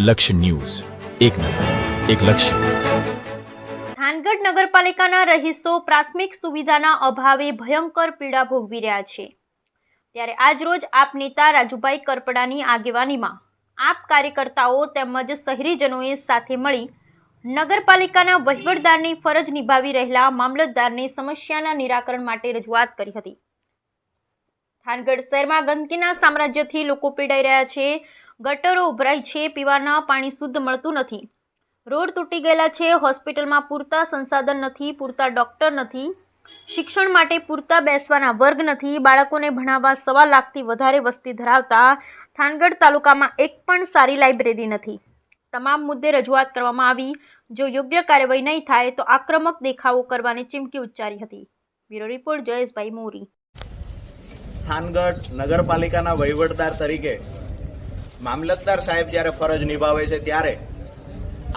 લક્ષ્ય ન્યૂઝ, એક નજર, એક લક્ષ્ય. થાનગઢ નગરપાલિકાના રહીશો પ્રાથમિક સુવિધાના અભાવે ભયંકર પીડા ભોગવી રહ્યા છે. ત્યારે આજરોજ આપ નેતા રાજુભાઈ કરપડાની આગેવાનીમાં આપ કાર્યકર્તાઓ તેમજ શહેરીજનોએ સાથે મળી નગરપાલિકાના વહીવટદારની ફરજ નિભાવી રહેલા મામલતદારને સમસ્યાના નિરાકરણ માટે રજૂઆત કરી હતી. થાનગઢ શહેરમાં ગંદકીના સામ્રાજ્યથી લોકો પીડાઈ રહ્યા છે. ગટરો ઉભરાય છે, પીવાના પાણી શુદ્ધ મળતું નથી, રોડ તૂટી ગયેલા છે, હોસ્પિટલમાં પૂરતા સંસાધન નથી, પૂરતા ડોક્ટર નથી, શિક્ષણ માટે પૂરતા બેસવાના વર્ગ નથી, બાળકોને ભણાવવા 1.25 લાખથી વધારે વસ્તી ધરાવતા થાનગઢ તાલુકામાં એક પણ સારી લાઇબ્રેરી નથી. તમામ મુદ્દે રજૂઆત કરવામાં આવી. જો યોગ્ય કાર્યવાહી નહીં થાય તો આક્રમક દેખાવો કરવાની ચીમકી ઉચ્ચારી હતી. બ્યુરો રિપોર્ટ જયેશભાઈ મોરી. થાનગઢ નગરપાલિકાના વહીવટદાર તરીકે મામલતદાર સાહેબ જ્યારે ફરજ નિભાવે છે ત્યારે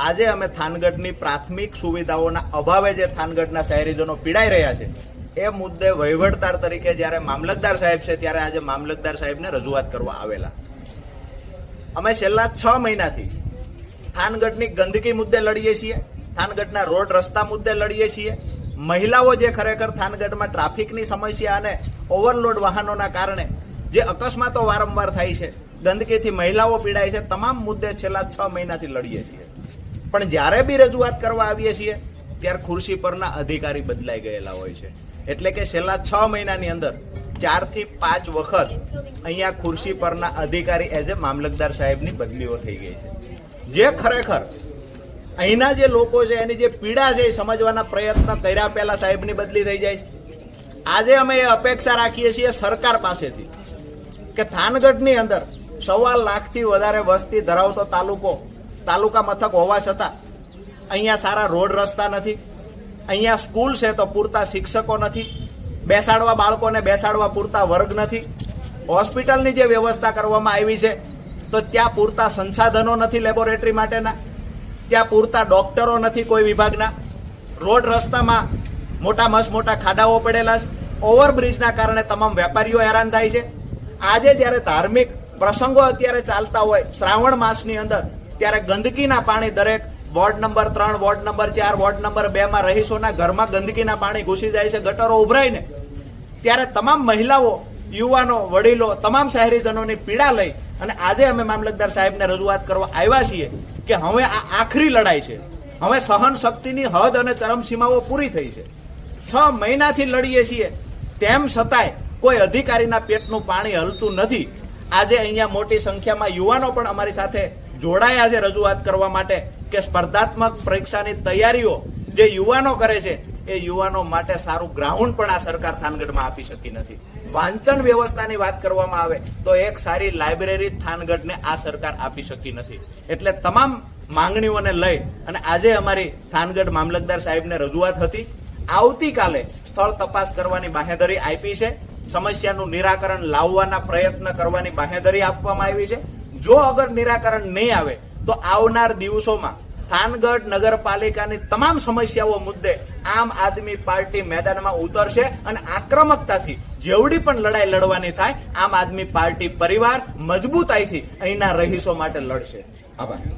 આજે અમે થાનગઢની પ્રાથમિક સુવિધાઓના અભાવે જે થાનગઢના શહેરીજનો પીડાઈ રહ્યા છે એ મુદ્દે વહીવટદાર તરીકે જ્યારે મામલતદાર સાહેબ છે ત્યારે આજે મામલતદાર સાહેબને રજૂઆત કરવા આવેલા. અમે છેલ્લા 6 મહિનાથી થાનગઢની ગંદકી મુદ્દે લડીએ છીએ, થાનગઢના રોડ રસ્તા મુદ્દે લડીએ છીએ. મહિલાઓ જે ખરેખર થાનગઢમાં ટ્રાફિકની સમસ્યા અને ઓવરલોડ વાહનોના કારણે જે અકસ્માતો વારંવાર થાય છે, ગંદકીથી મહિલાઓ પીડાય છે, તમામ મુદ્દે છેલ્લા 6 મહિનાથી લડીએ છીએ. પણ જ્યારે બી રજૂઆત કરવા આવીએ છીએ ત્યારે ખુરશી પરના અધિકારી બદલાઈ ગયેલા હોય છે. એટલે કે છેલ્લા 6 મહિનાની અંદર 4 થી 5 વખત અહીંયા ખુરશી પરના અધિકારી એઝ એ મામલતદાર સાહેબની બદલીઓ થઈ ગઈ છે. જે ખરેખર અહીંના જે લોકો છે એની જે પીડા છે એ સમજવાના પ્રયત્ન કર્યા પહેલા સાહેબની બદલી થઈ જાય છે. આજે અમે એ અપેક્ષા રાખીએ છીએ સરકાર પાસેથી કે થાનગઢની અંદર 1.25 લાખથી વધારે વસ્તી ધરાવતો તાલુકા મથક હોવા છતાં અહીંયા સારા રોડ રસ્તા નથી, અહીંયા સ્કૂલ છે તો પૂરતા શિક્ષકો નથી, બેસાડવા બાળકોને બેસાડવા પૂરતા વર્ગ નથી, હોસ્પિટલની જે વ્યવસ્થા કરવામાં આવી છે તો ત્યાં પૂરતા સંસાધનો નથી લેબોરેટરી માટેના, ત્યાં પૂરતા ડોક્ટરો નથી કોઈ વિભાગના, રોડ રસ્તામાં મોટા ખાડાઓ પડેલા છે, ઓવરબ્રિજના કારણે તમામ વેપારીઓ હેરાન થાય છે. આજે જ્યારે ધાર્મિક પ્રસંગો અત્યારે ચાલતા હોય શ્રાવણ માસની અંદર ત્યારે ગંદકીના પાણી દરેક ward number 3, ward number 4, ward number 2 માં રહીશોના ઘરમાં ગંદકીના પાણી ઘૂસી જાય છે, ગટરો ઉભરાઈને. ત્યારે તમામ મહિલાઓ, યુવાનો, વડીલો, તમામ શહેરીજનોની પીડા લઈ અને આજે અમે મામલતદાર સાહેબને રજૂઆત કરવા આવ્યા છીએ કે હવે આ આખરી લડાઈ છે. હવે સહન શક્તિની હદ અને ચરમસીમાઓ પૂરી થઈ છે. 6 મહિનાથી લડીએ છીએ તેમ છતાંય કોઈ અધિકારીના પેટનું પાણી હલતું નથી. આજે અહીંયા મોટી સંખ્યામાં યુવાનો પણ અમારી સાથે જોડાયા છે રજૂઆત કરવા માટે કે સ્પર્ધાત્મક પરીક્ષાની તૈયારીઓ જે યુવાનો કરે છે એ યુવાનો માટે સારું ગ્રાઉન્ડ પણ આ સરકાર થાનગઢમાં આપી શકી નથી. વાંચન વ્યવસ્થાની વાત કરવામાં આવે તો એક સારી લાઇબ્રેરી થાનગઢને આ સરકાર આપી શકી નથી. એટલે તમામ માંગણીઓને લઈ અને આજે અમારી થાનગઢ મામલતદાર સાહેબને રજૂઆત હતી. આવતીકાલે સ્થળ તપાસ કરવાની બાંહેધરી આપી છે, સમસ્યાનું નિરાકરણ લાવવાના પ્રયત્ન કરવાની બાંહેધરી આપવામાં આવી છે. જો અગર નિરાકરણ નહીં આવે તો આવનાર દિવસોમાં થાનગઢ નગરપાલિકાની તમામ સમસ્યાઓ મુદ્દે આમ આદમી પાર્ટી મેદાનમાં ઉતરશે અને આક્રમકતાથી જેવડી પણ લડાઈ લડવાની થાય આમ આદમી પાર્ટી પરિવાર મજબૂતાઈથી અહીંના રહીશો માટે લડશે. આભાર.